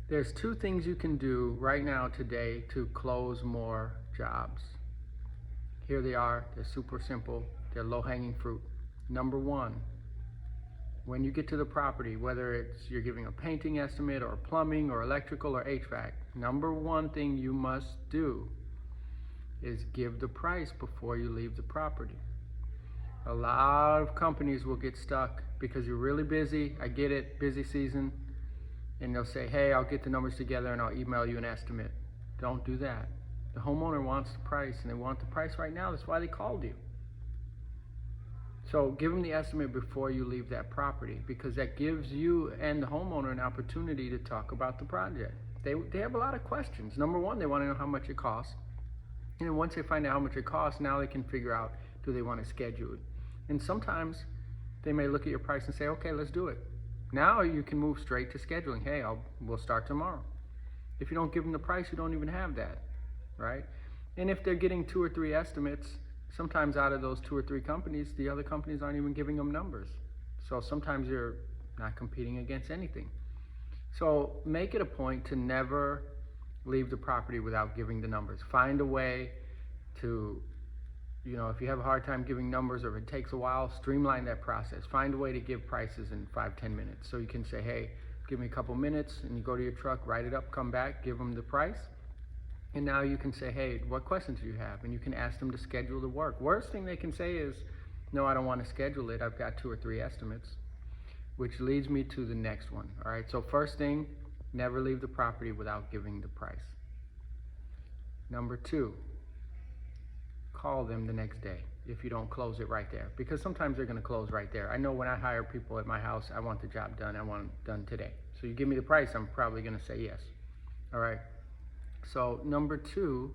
There's two things you can do right now today to close more jobs. Here they are. They're super simple. They're low-hanging fruit. Number one, when you get to the property, whether it's you're giving a painting estimate or plumbing or electrical or HVAC, number one thing you must do is give the price before you leave the property. A lot of companies will get stuck because you're really busy. I get it, busy season. And they'll say, hey, I'll get the numbers together and I'll email you an estimate. Don't do that. The homeowner wants the price, and they want the price right now. That's why they called you. So give them the estimate before you leave that property, because that gives you and the homeowner an opportunity to talk about the project. They have a lot of questions. Number one, they want to know how much it costs. And then once they find out how much it costs, now they can figure out, do they want to schedule it? And sometimes they may look at your price and say, okay, let's do it. Now you can move straight to scheduling. Hey, we'll start tomorrow. If you don't give them the price, you don't even have that, right? And if they're getting 2 or 3 estimates, sometimes out of those 2 or 3 companies, the other companies aren't even giving them numbers. So sometimes you're not competing against anything. So make it a point to never leave the property without giving the numbers. Find a way to, if you have a hard time giving numbers or it takes a while, streamline that process. Find a way to give prices in 5-10 minutes. So you can say, hey, give me a couple minutes, and you go to your truck, write it up, come back, give them the price. And now you can say, hey, what questions do you have? And you can ask them to schedule the work. Worst thing they can say is, no, I don't want to schedule it. I've got 2 or 3 estimates, which leads me to the next one. All right, so first thing, never leave the property without giving the price. Number 2, call them the next day if you don't close it right there, because sometimes they're going to close right there. I know when I hire people at my house, I want the job done. I want it done today. So you give me the price, I'm probably going to say yes. All right. So number 2,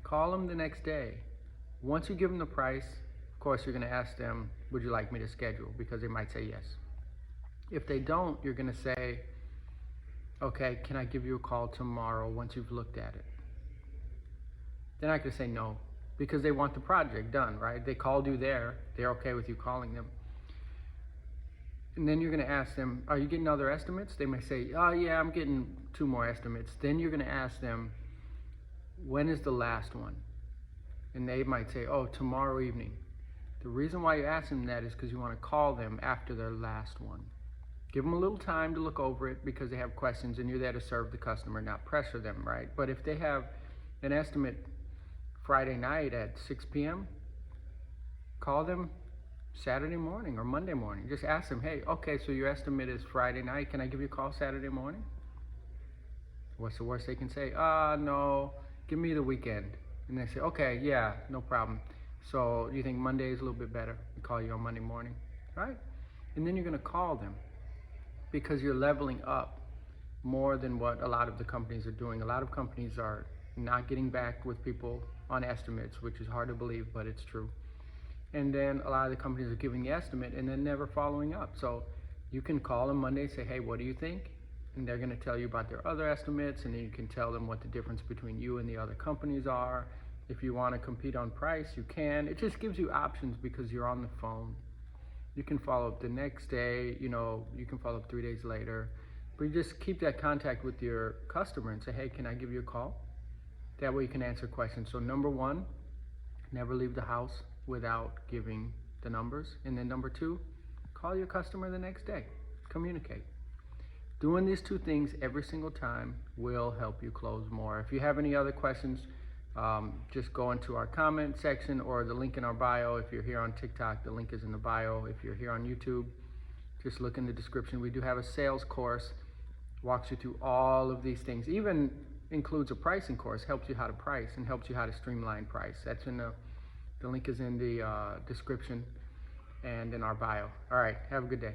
call them the next day. Once you give them the price, of course, you're going to ask them, would you like me to schedule? Because they might say yes. If they don't, you're going to say, okay, can I give you a call tomorrow once you've looked at it? They're not going to say no, because they want the project done, right? They called you there. They're okay with you calling them. And then you're going to ask them, are you getting other estimates? They may say, oh yeah, I'm getting 2 more estimates. Then you're going to ask them, when is the last one? And they might say, oh, tomorrow evening. The reason why you ask them that is because you want to call them after their last one. Give them a little time to look over it because they have questions, and you're there to serve the customer, not pressure them, right? But if they have an estimate Friday night at 6 p.m., call them Saturday morning or Monday morning. Just ask them, hey, okay, so your estimate is Friday night. Can I give you a call Saturday morning? What's the worst they can say? No, give me the weekend. And they say, okay, yeah, no problem. So you think Monday is a little bit better? We call you on Monday morning, right? And then you're going to call them because you're leveling up more than what a lot of the companies are doing. A lot of companies are not getting back with people on estimates, which is hard to believe, but it's true. And then a lot of the companies are giving the estimate and then never following up. So you can call them Monday and say, hey, what do you think? And they're going to tell you about their other estimates, and then you can tell them what the difference between you and the other companies are. If you want to compete on price, you can. It just gives you options because you're on the phone. You can follow up the next day, you can follow up 3 days later. But you just keep that contact with your customer and say, hey, can I give you a call? That way you can answer questions. So number 1, never leave the house without giving the numbers. And then number 2, call your customer the next day. Communicate. Doing these 2 things every single time will help you close more. If you have any other questions, just go into our comment section or the link in our bio. If you're here on TikTok, the link is in the bio. If you're here on YouTube, just look in the description. We do have a sales course, walks you through all of these things. Even includes a pricing course, helps you how to price and helps you how to streamline price. That's in the link is in the description and in our bio. All right, have a good day.